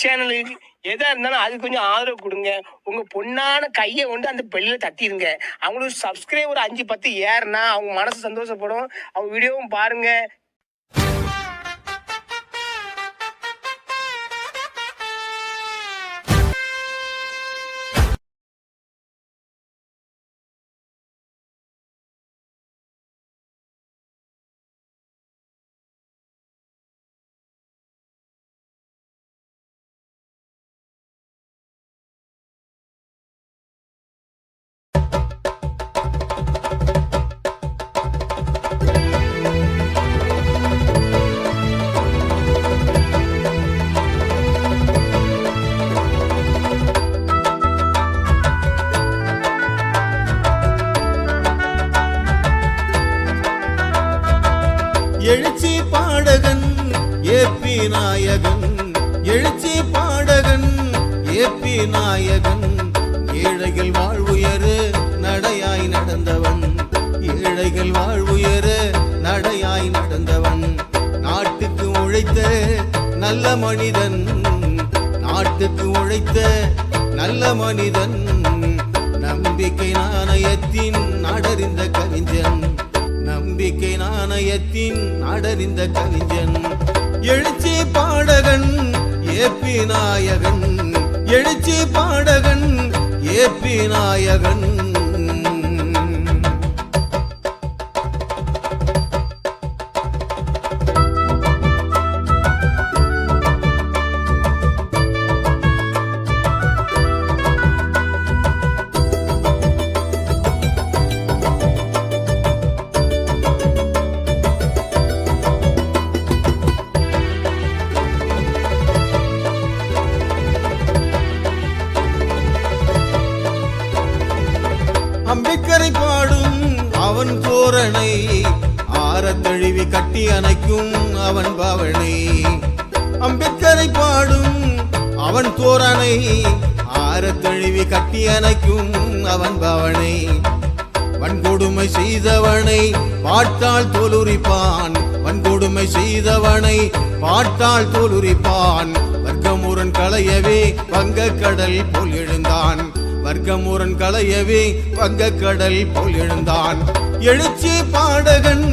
சேனலுக்கு எதா இருந்தாலும் அது கொஞ்சம் ஆதரவு கொடுங்க. உங்க பொண்ணான கையை கொண்டு அந்த பெல்லில தட்டிடுங்க. அவங்களுக்கு சப்ஸ்கிரைபர் 5 10 ஏறுனா அவங்க மனசு சந்தோஷப்படும். அவங்க வீடியோவும் பாருங்க. எழுச்சி பாடகன் ஏபி நாயகன், எழுச்சி பாடகன் ஏபி நாயகன். ஏழைகள் வாழ்வுயர நடையாய் நடந்தவன், ஏழைகள் வாழ்வுயர நடையாய் நடந்தவன். நாட்டுக்கு உழைத்த நல்ல மனிதன், நாட்டுக்கு உழைத்த நல்ல மனிதன். நம்பிக்கை நாணயத்தின் நாடறிந்த கவிஞன், நம்பிக்கை நாணயத்தின் நாடறிந்த கவிஞன். எழுச்சி பாடகன் ஏபி நாயகன், எழுச்சி பாடகன் ஏபி நாயகன். அம்பேத்கரை பாடும் அவன் தோரணை, ஆரத்தழுவி கட்டி அணைக்கும் அவன் பாவனை. அம்பேத்கரை பாடும் அவன் தோரணை, ஆரத்தழுவி கட்டி அணைக்கும் அவன் பாவனை. வன்கொடுமை செய்தவனை பாட்டால் தோலுரிப்பான், வன்கொடுமை செய்தவனை பாட்டால் தோலுரிப்பான். வர்க்கமுரண் களையவே வங்கக்கடல் போல் எழுந்தான், வர்க்கமுரண் களையவே வங்கக்கடல் போல் எழுந்தான். எழுச்சி பாடகன்